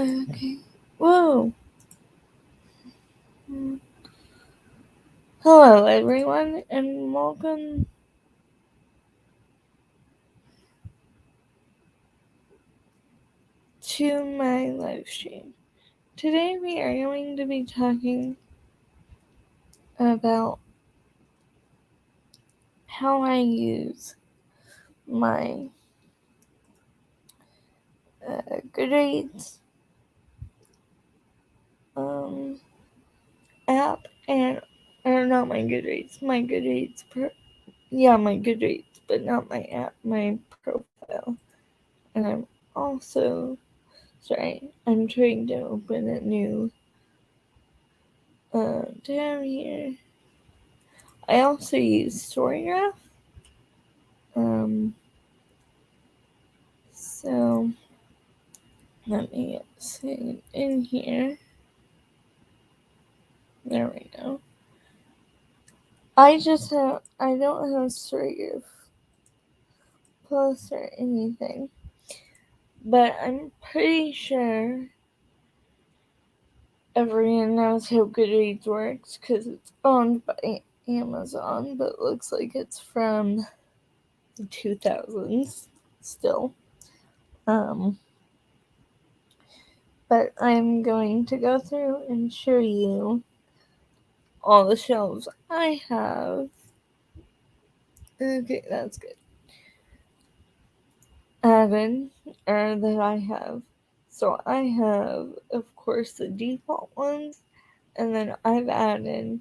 Okay. Whoa. Hello, everyone, and welcome to my live stream. Today we are going to be talking about how I use my Goodreads app or not my Goodreads, my Goodreads, my Goodreads, but not my app, my profile. And I'm also, I'm trying to open a new tab here. I also use StoryF. So let me see in here. There we go. I don't have StoryF Plus or anything, but I'm pretty sure everyone knows how Goodreads works because it's owned by Amazon, but it looks like it's from the 2000s still. But I'm going to go through and show you all the shelves I have. Okay, that's good. That I have. So I have, of course, the default ones, and then I've added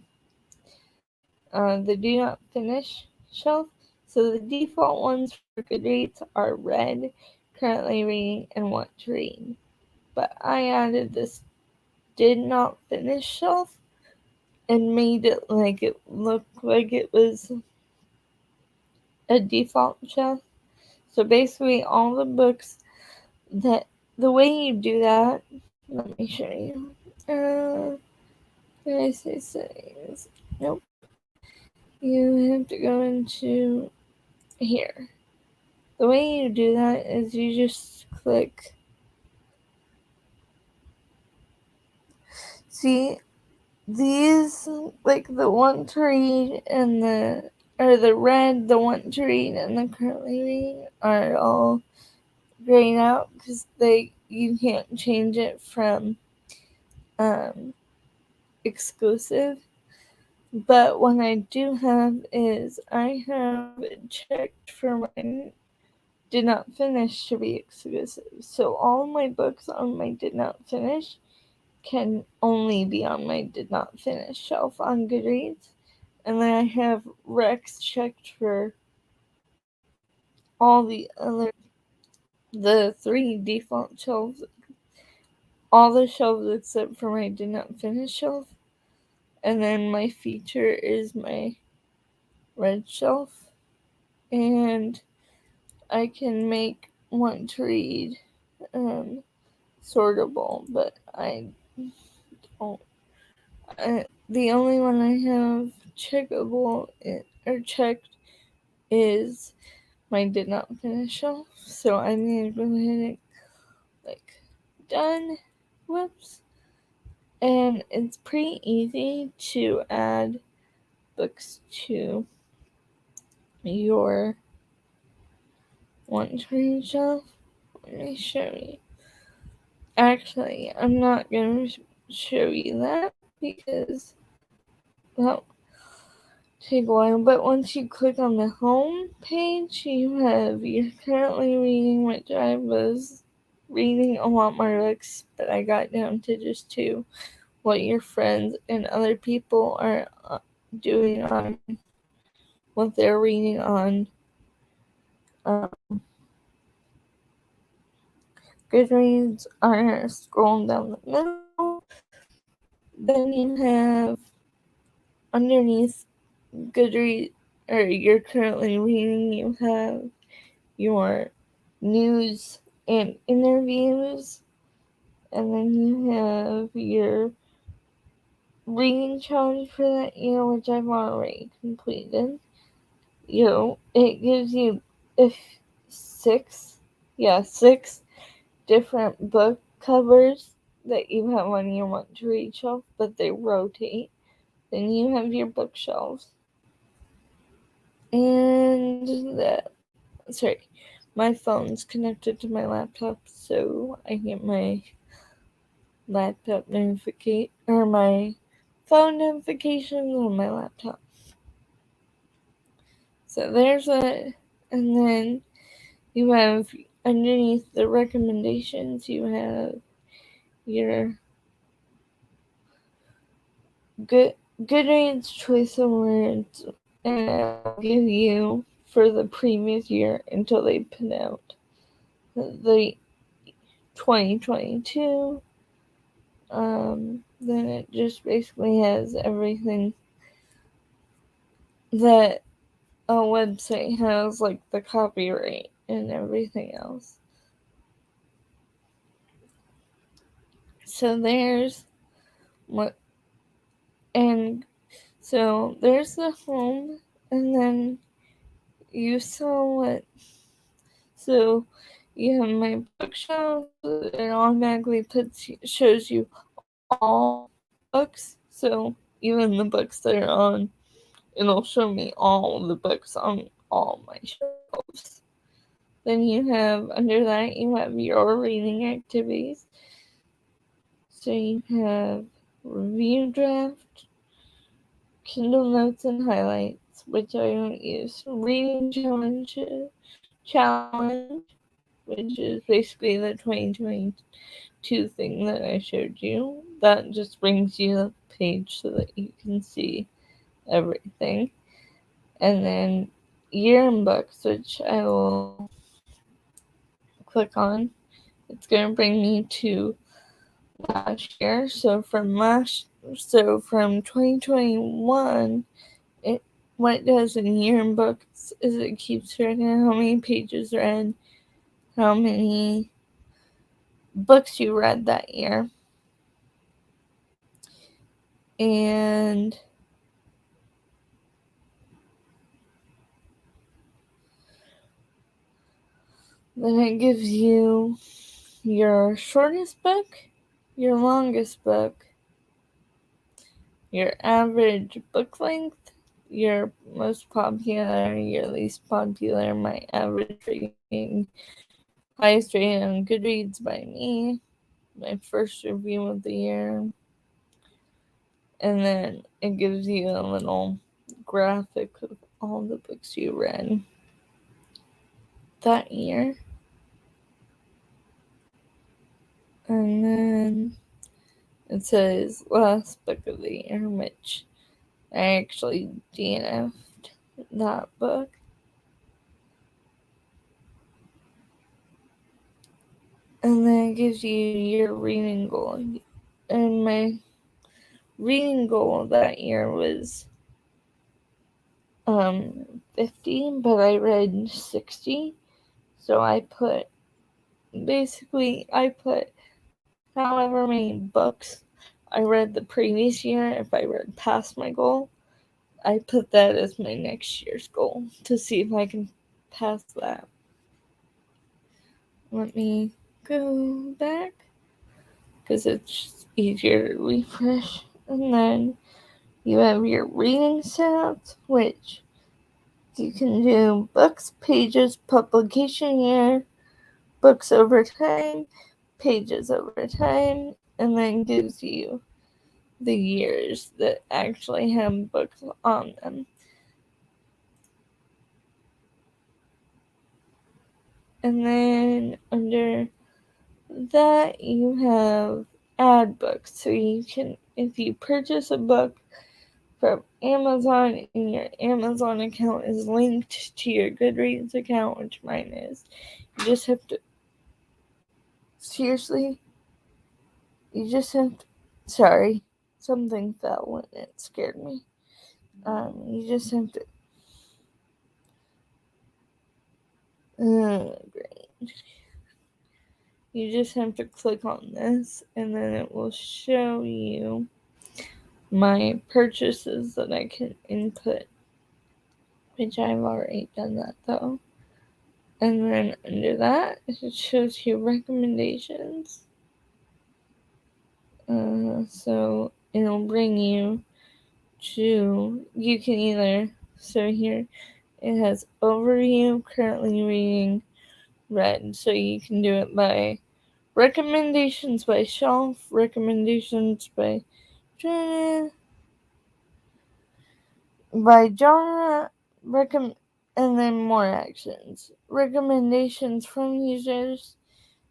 the do not finish shelf. So the default ones for Goodreads are read, currently reading, and want to read. But I added this did not finish shelf and made it like it looked like it was a default shelf. So basically all the books that the way you do that, let me show you. Did I say settings? Nope. You have to go into here. The way you do that is you just click. See, these, like the want to read and the red, the want to read and the currently reading are all grayed out because you can't change it from exclusive. But what I do have is I have checked for my did not finish to be exclusive. So all my books on my did not finish can only be on my did not finish shelf on Goodreads. And then I have Rex checked for all the 3 default shelves, all the shelves except for my did not finish shelf. And then my feature is my red shelf. And I can make want to read sortable, but I don't. The only one I have checkable or checked is my did not finish shelf. So I'm gonna go ahead and done. Whoops. And it's pretty easy to add books to your want to read shelf. Let me show you. Actually, I'm not going to show you that because that'll take a while. But once you click on the home page, you're currently reading, which I was reading a lot more books, but I got down to just 2. What your friends and other people are doing on what they're reading on Goodreads are scrolling down the middle. Then you have underneath Goodreads, or you're currently reading, you have your news and interviews, and then you have your reading challenge for that year, which I've already completed. It gives you 6 different book covers that you have on your want to read shelf, but they rotate. Then you have your bookshelves. And my phone's connected to my laptop, so I get my laptop notification or my phone notifications on my laptop. So there's that, and then you have underneath the recommendations, you have your Goodreads choice of words, and it'll give you for the previous year until they put out the 2022. Then it just basically has everything that a website has, like the copyright and everything else. So there's what, and so there's the home, and then you saw what. So you have my bookshelf. It automatically shows you all books. So even the books that are on, it'll show me all the books on all my shelves. Then you have under that you have your reading activities. So you have review draft, Kindle notes and highlights, which I don't use. Reading challenge, which is basically the 2022 thing that I showed you. That just brings you the page so that you can see everything. And then year in books, which I will click on. It's gonna bring me to last year. So from 2021, what it does in year in books is it keeps track of how many pages read, how many books you read that year, and then it gives you your shortest book, your longest book, your average book length, your most popular, your least popular, my average rating, highest rating on Goodreads by me, my first review of the year, and then it gives you a little graphic of all the books you read that year. And then it says last book of the year, which I actually DNF'd that book. And then it gives you your reading goal. And my reading goal that year was 50, but I read 60. So I put however many books I read the previous year. If I read past my goal, I put that as my next year's goal to see if I can pass that. Let me go back because it's easier to refresh. And then you have your reading stats, which you can do books, pages, publication year, books over time, pages over time, and then gives you the years that actually have books on them. And then under that you have add books. So you can, if you purchase a book from Amazon and your Amazon account is linked to your Goodreads account, which mine is, you just have to sorry, something fell and it scared me. You just have to great. You just have to click on this and then it will show you my purchases that I can input, which I've already done that though. And then under that, it shows you recommendations. So it'll bring you to, you can either, so here it has overview, currently reading, read. So you can do it by recommendations by shelf, recommendations by genre, and then more actions. Recommendations from users,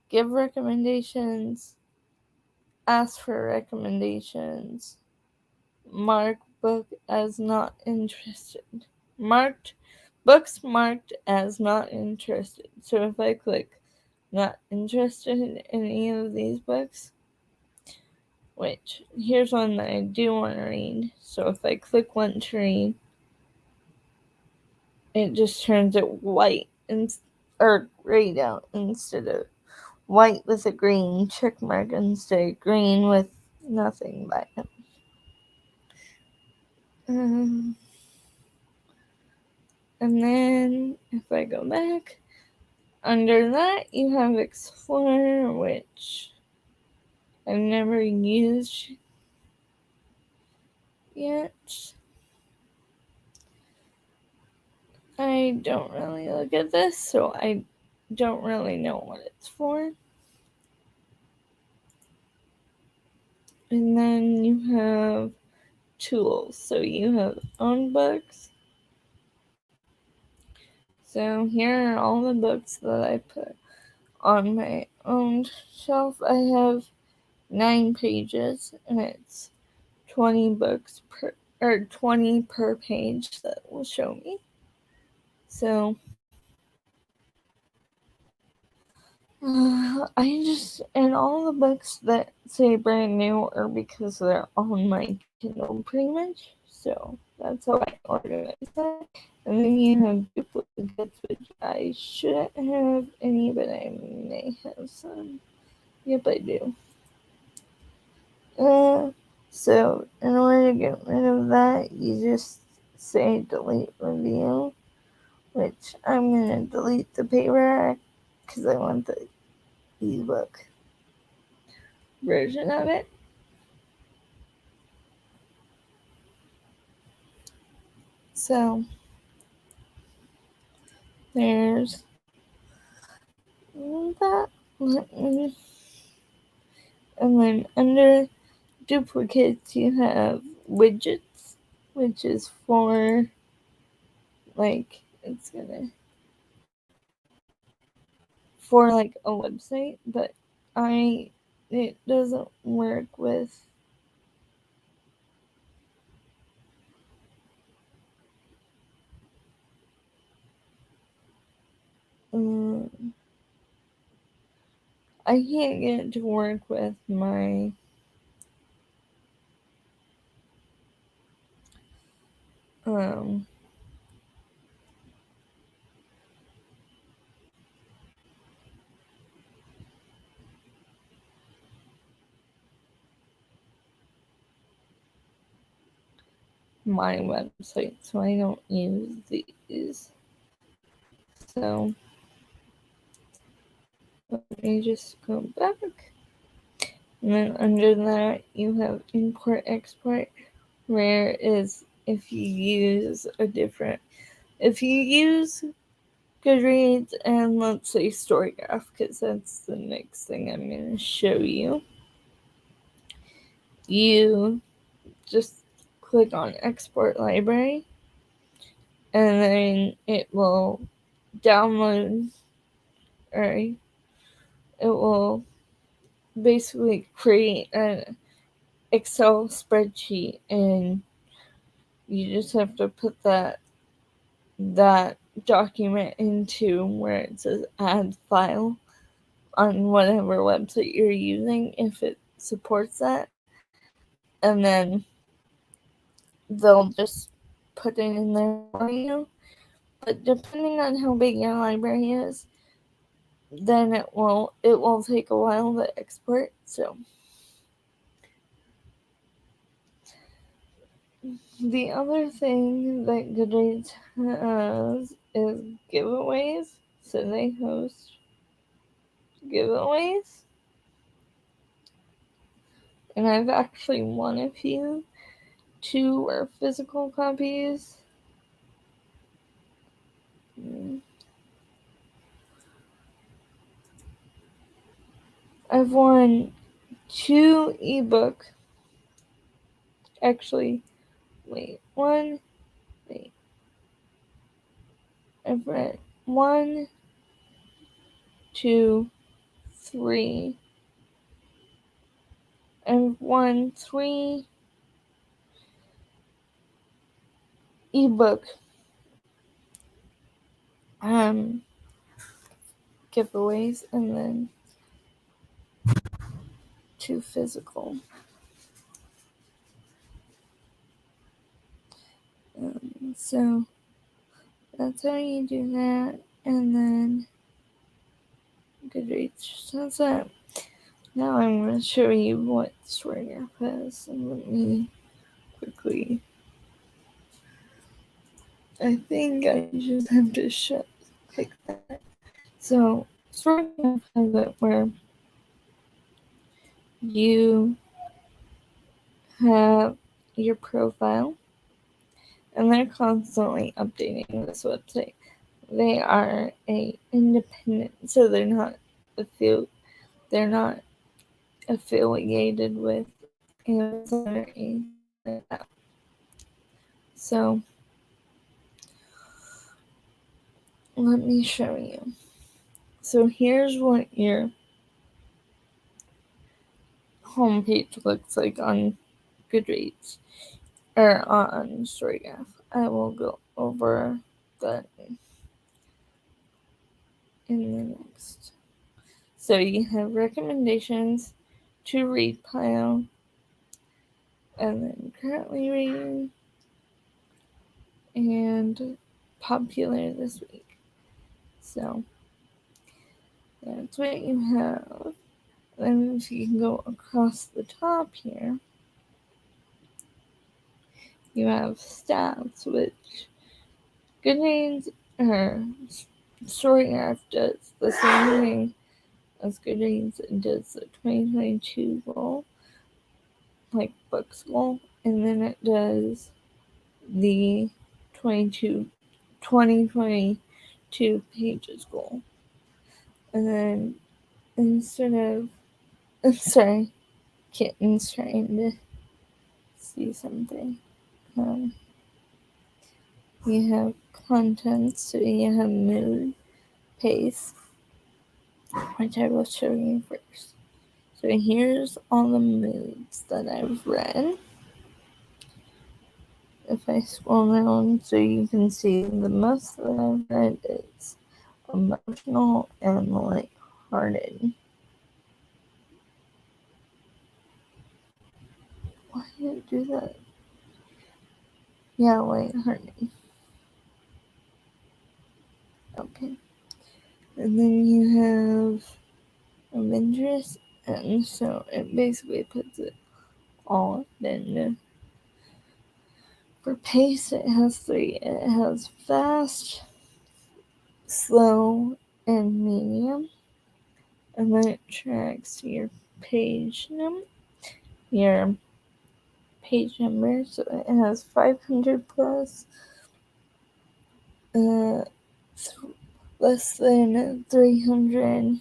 give recommendations, ask for recommendations, mark book as not interested. Books marked as not interested. So if I click not interested in any of these books, which here's one that I do want to read. So if I click want to read, it just turns it white or grayed out instead of white with a green check mark instead of green with nothing by it. And then if I go back, under that you have Explorer, which I've never used yet. I don't really look at this, so I don't really know what it's for. And then you have tools. So you have own books. So here are all the books that I put on my own shelf. I have 9 pages, and it's 20 books or 20 per page that will show me. So and all the books that say brand new are because they're on my Kindle pretty much. So that's how I organize that. And then you have duplicates, which I shouldn't have any, but I may have some. Yep, I do. So in order to get rid of that, you just say delete review, which I'm gonna delete the paperback because I want the ebook version of it. So there's that. And then under duplicates, you have widgets, which is for like it's gonna for like a website, but it doesn't work with I can't get it to work with my my website, so I don't use these. So let me just go back. And then under that, you have import export, where is if you use Goodreads and let's say StoryF, because that's the next thing I'm going to show you. You just click on export library, and then it will download, or it will basically create an Excel spreadsheet, and you just have to put that document into where it says add file on whatever website you're using if it supports that, and then they'll just put it in there for you. But depending on how big your library is, then it will take a while to export. So the other thing that Goodreads has is giveaways. So they host giveaways. and I've actually won a few. 2 were physical copies. I've won 2 ebook. Actually, wait, I've read 1, 2, 3. I've won 3 ebook giveaways, and then 2 physical. So that's how you do that, and then Goodreads does that. Now I'm going to show you what StoryF has, and let me quickly. I think I just have to click that. So StoryF has it where you have your profile, and they're constantly updating this website. They are a independent, so they're not affiliated with Amazon or anything like that. So let me show you. So here's what your homepage looks like on Goodreads or on StoryF. I will go over that in the next. So you have recommendations, to read pile, and then currently reading, and popular this week. So that's what you have. Then if you can go across the top here, you have stats, which Goodreads or StoryF does the same thing as Goodreads. It does the 2022 goal, like books goal, and then it does the 2022 pages goal. And then instead of, I'm sorry, Kitten's trying to see something. You have content, so you have mood, pace, which I will show you first. So here's all the moods that I've read. If I scroll down so you can see the most that I've read is emotional and lighthearted. Why did it do that? Yeah, lighthearted. Okay. And then you have adventurous, and so it basically puts it all in. For pace, it has 3. It has fast, slow, and medium. And then it tracks your page number. So it has 500 plus, less than 300,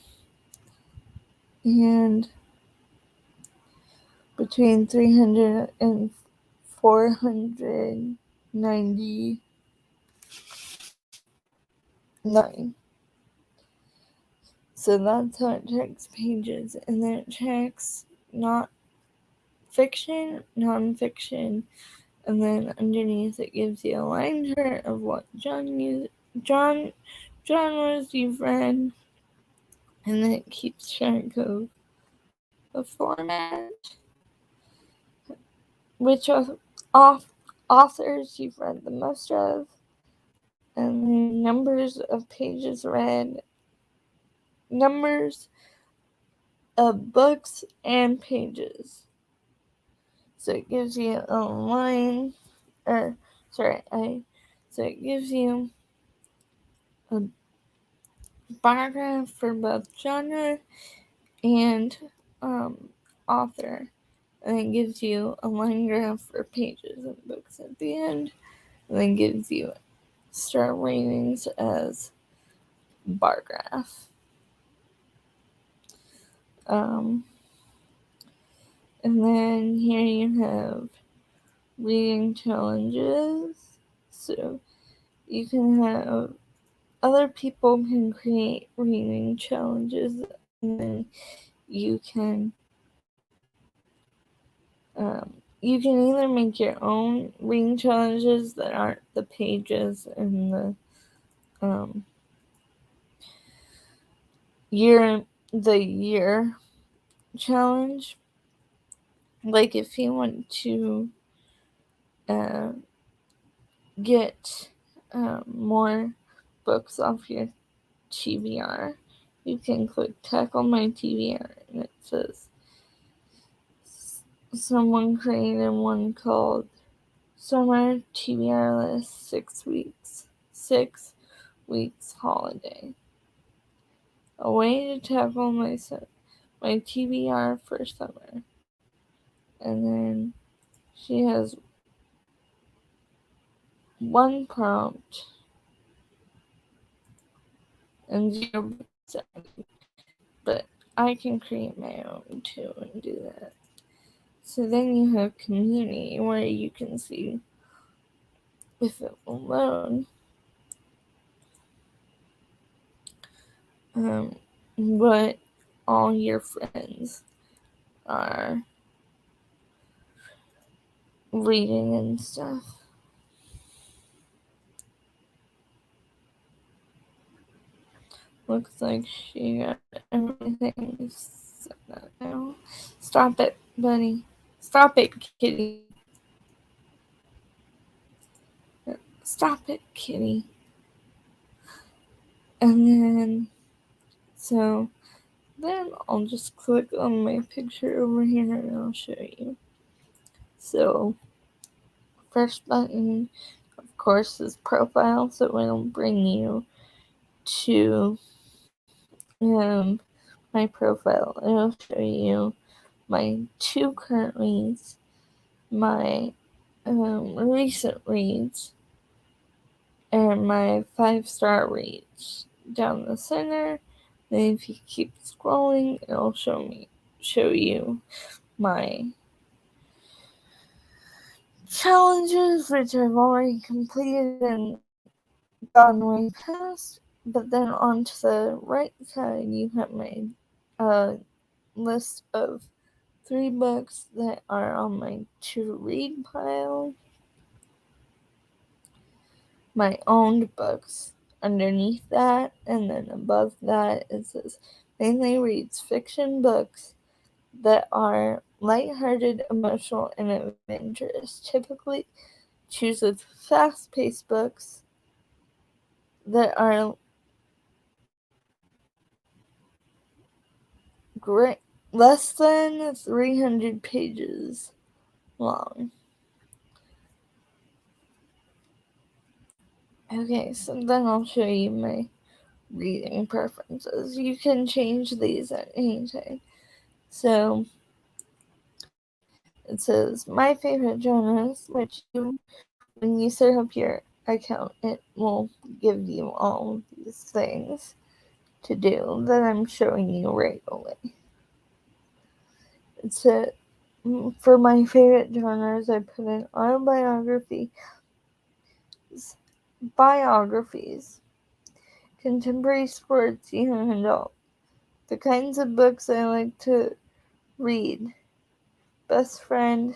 and between 300 and 499. So that's how it tracks pages, and then it tracks not fiction, non-fiction, and then underneath it gives you a line chart of what genres you've read, and then it keeps track of the format, which authors you've read the most of, and then numbers of pages read, numbers of books and pages. So it gives you a line, so it gives you a paragraph for both genre and author, and it gives you a line graph for pages and books at the end, and then gives you star ratings as bar graph. And then here you have reading challenges. So you can have other people can create reading challenges, and then you can you can either make your own reading challenges that aren't the pages in the year challenge. Like if you want to get more books off your TBR, you can click tackle my TBR, and it says someone created one called Summer TBR List 6 weeks holiday. A way to tackle my TBR for summer. And then she has one prompt and 0, but I can create my own too and do that. So then you have community where you can see if it will load what all your friends are reading and stuff. Looks like she got everything set up now. Stop it, buddy. Stop it, kitty. Stop it, kitty. And then, so then I'll just click on my picture over here and I'll show you. So, first button, of course, is profile, so it'll bring you to my profile. It'll show you my 2 current reads, my recent reads, and my 5-star reads down the center. Then if you keep scrolling, it'll show you my challenges, which I've already completed and gone way past. But then onto the right side, you have my list of 3 books that are on my to-read pile, my owned books underneath that, and then above that it says mainly reads fiction books that are lighthearted, emotional, and adventurous. Typically chooses fast-paced books that are great, less than 300 pages long. Okay, so then I'll show you my reading preferences. You can change these at any time. So it says my favorite genres, which when you set up your account, it will give you all of these things to do that I'm showing you right away. It's for my favorite genres, I put in autobiography, biographies, contemporary, sports, young adult. The kinds of books I like to read: best friend,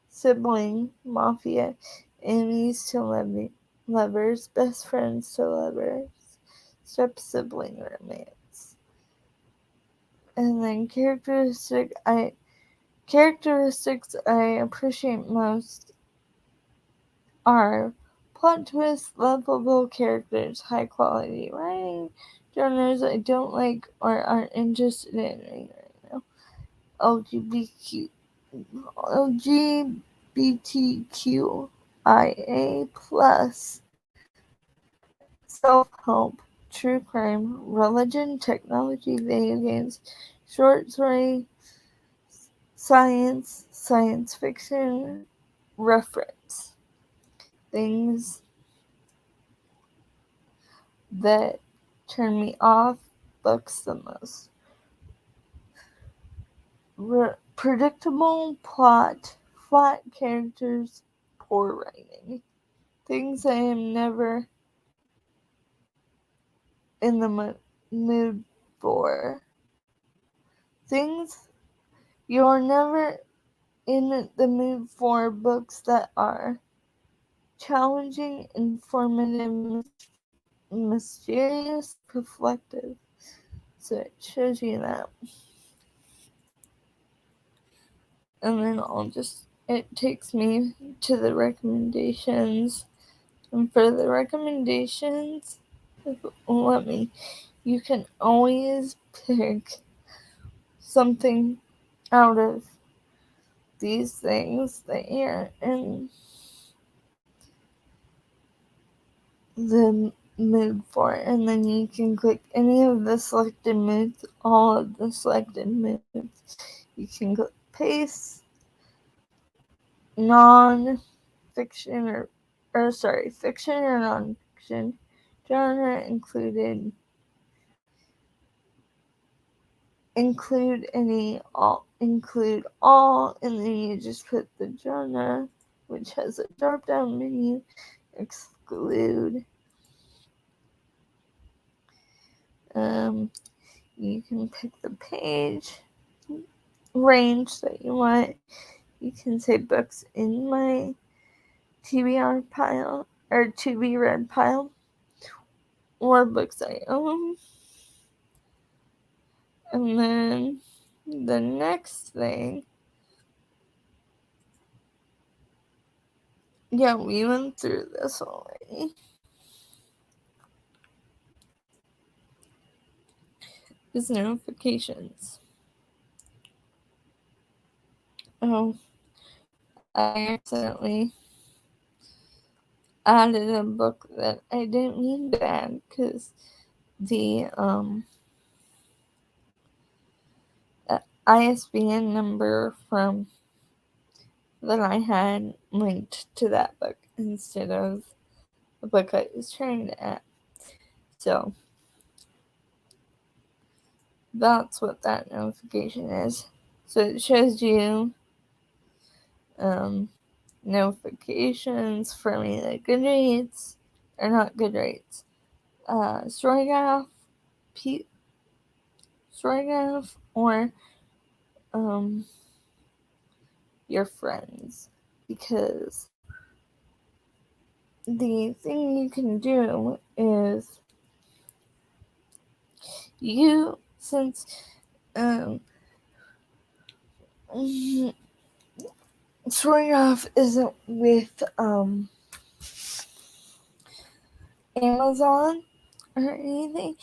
sibling, mafia, enemies to lovers, best friends to lovers, step-sibling romance. And then characteristics I appreciate most are plot twists, lovable characters, high quality writing. Genres I don't like or aren't interested in right now: LGBTQIA plus, self-help, true crime, religion, technology, video games, short story, science fiction reference. Things that turn me off books the most. Predictable plot, flat characters, poor writing. Things I am never in the mood for. Things you're never in the mood for books that are challenging, informative, mysterious, reflective. So it shows you that. And then it takes me to the recommendations. And for the recommendations, you can always pick something out of these things that you're in the mood for, and then you can click any of the selected moods, all of the selected moods. You can click paste, fiction or non-fiction, genre included, include all, and then you just put the genre, which has a drop-down menu, exclude. You can pick the page range that you want. You can say books in my TBR pile or to be read pile, or books I own. And then the next thing, yeah, we went through this already, is notifications. Oh, I accidentally added a book that I didn't mean to add because the ISBN number that I had linked to that book instead of the book I was trying to add. So that's what that notification is. So it shows you notifications for me, like Goodreads, or not Goodreads, StoryF, or your friends, because the thing you can do is since StoryF isn't with Amazon or anything,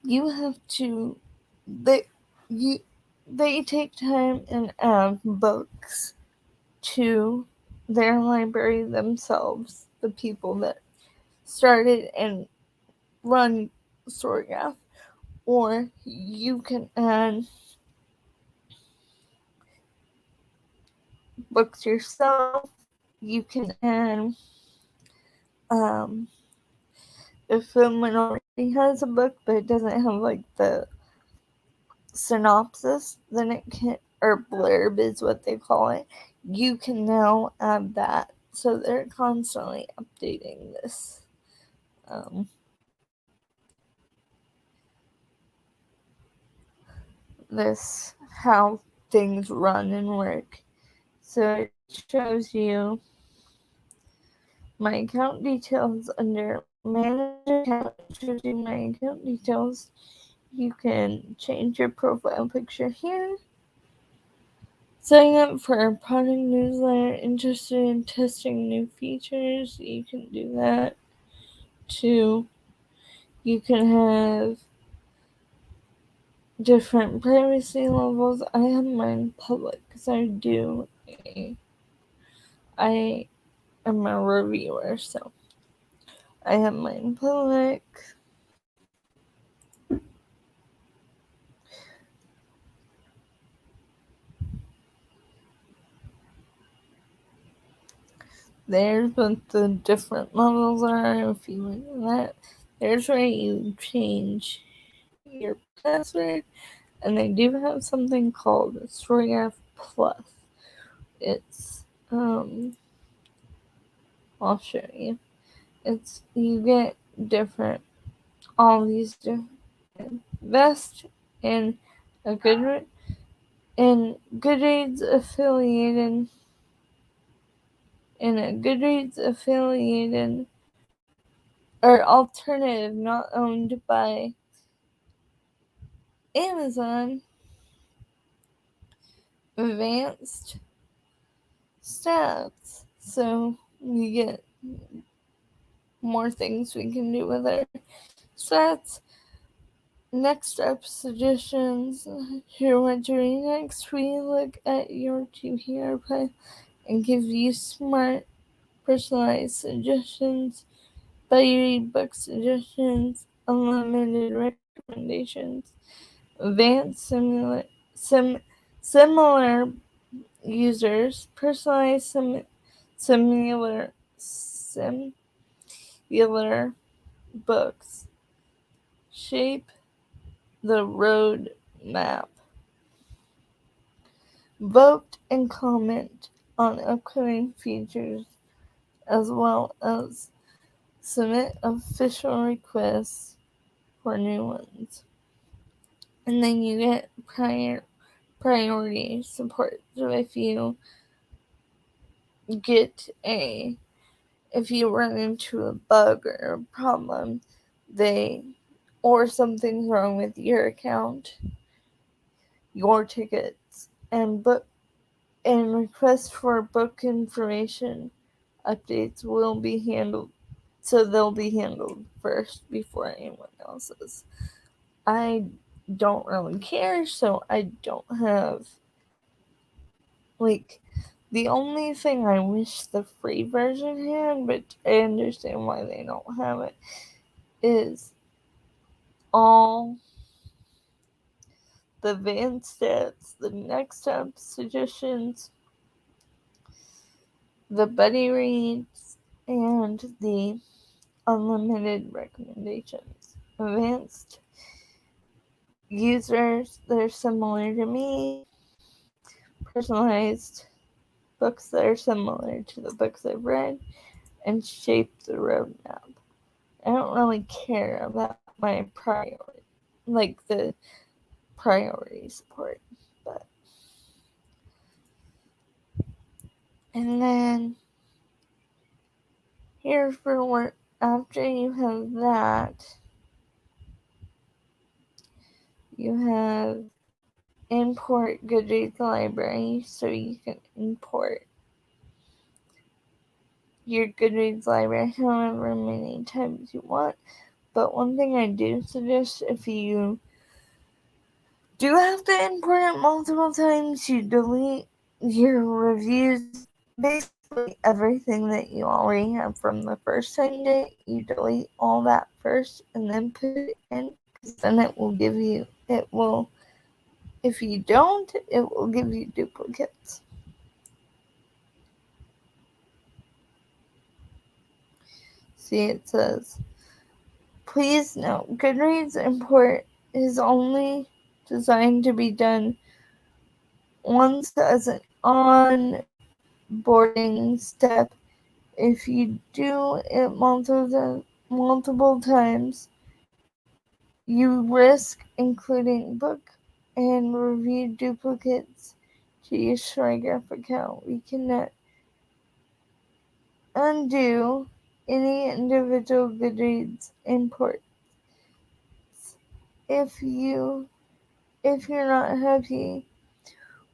you have to they take time and add books to their library themselves, the people that started and run StoryF, or you can add books yourself. You can add if someone already has a book but it doesn't have like the synopsis, then it can, or blurb is what they call it, you can now add that. So they're constantly updating this how things run and work. So it shows you my account details under manage account. It shows you my account details. You can change your profile picture here. Sign up for a product newsletter. Interested in testing new features, you can do that too. You can have different privacy levels. I have mine public because I am a reviewer, so I have mine public. There's what the different levels are. If you want that, there's where you change your password. And they do have something called StoryF Plus. It's I'll show you. It's you get different all these different Vest and a Goodreads affiliated or alternative not owned by Amazon advanced stats. So we get more things we can do with our stats. Next up, suggestions. Here, what to read next. We look at your TV airplay and give you smart, personalized suggestions, by book suggestions, unlimited recommendations, advanced similar users, personalized similar books, shape the road map, vote and comment on upcoming features, as well as submit official requests for new ones. And then you get priority support. So if you run into a bug or a problem, or something's wrong with your account, your tickets, and requests for book information updates will be handled. So they'll be handled first before anyone else's. I don't really care, so I don't have the only thing I wish the free version had, but I understand why they don't have it, is all the advanced stats, the next step suggestions, the buddy reads, and the unlimited recommendations. Advanced users that are similar to me, personalized books that are similar to the books I've read, and shape the roadmap. I don't really care about my the priority support, but and then here's for what after you have that, you have import Goodreads library, so you can import your Goodreads library however many times you want. But one thing I do suggest, if you do have to import it multiple times, you delete your reviews, basically everything that you already have from the first time you did it, you delete all that first and then put it in, because then if you don't, it will give you duplicates. See, it says, please note, Goodreads import is only designed to be done once as an onboarding step. If you do it multiple times, you risk including book and review duplicates to your StoryF account. We cannot undo any individual Goodreads imports. If you're not happy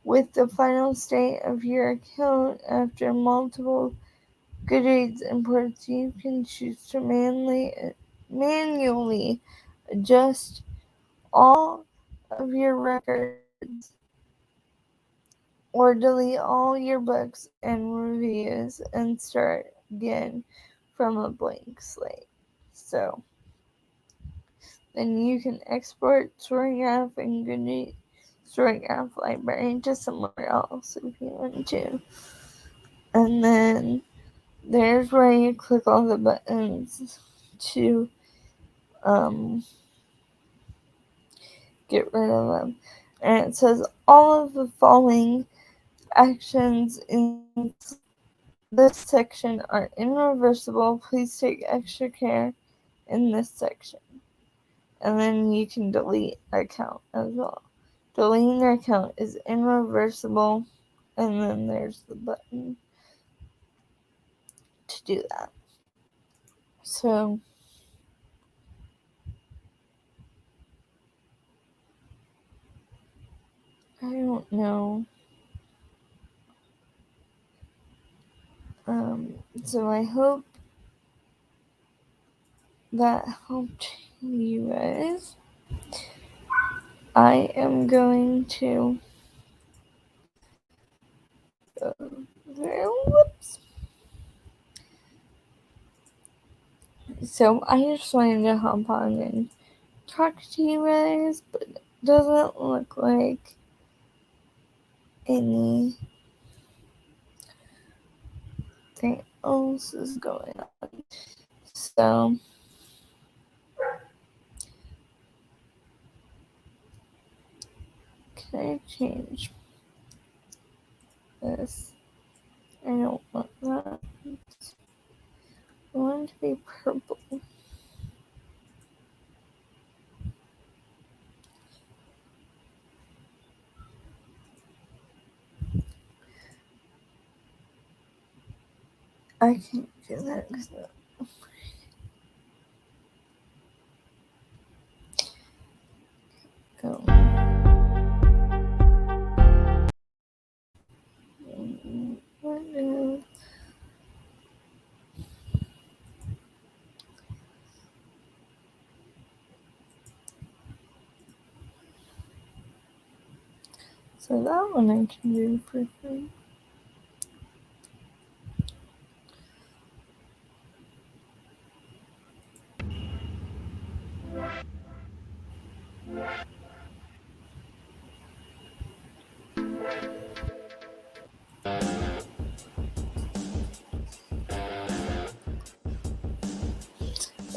with the final state of your account after multiple Goodreads imports, you can choose to manually adjust all of your records or delete all your books and reviews and start again from a blank slate. So then you can export StoryF and Goodreads StoryF library to somewhere else if you want to. And then there's where you click all the buttons to get rid of them. And it says all of the following actions in this section are irreversible. Please take extra care in this section. And then you can delete an account as well. Deleting your account is irreversible, and then there's the button to do that. So I don't know. So I hope that helped you guys. I am going to go through. Whoops. So I just wanted to hop on and talk to you guys, but it doesn't look like anything else is going on. So can I change this? I don't want that. I want it to be purple. I can't do that because go. So that one I can do for free.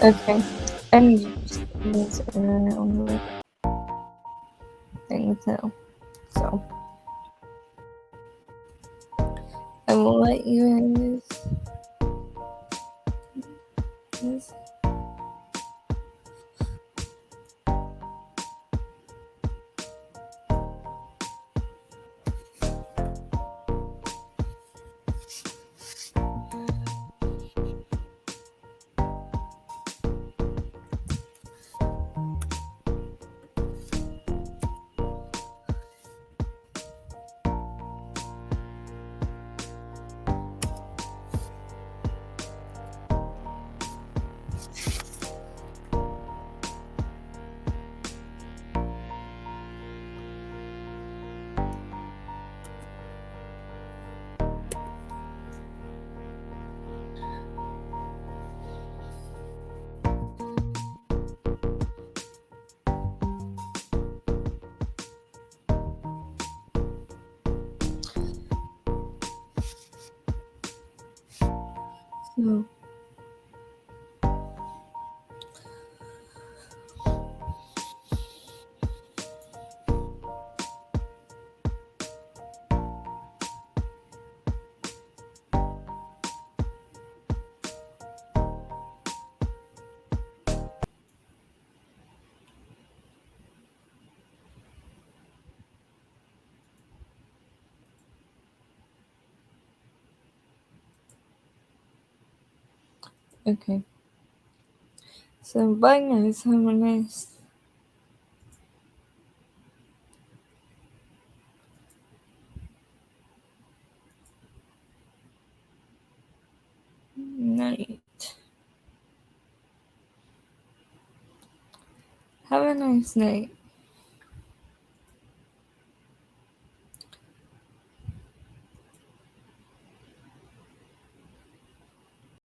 Okay. And just these around things now. So I will let you guys. So okay. So bye guys, have a nice night. Have a nice night.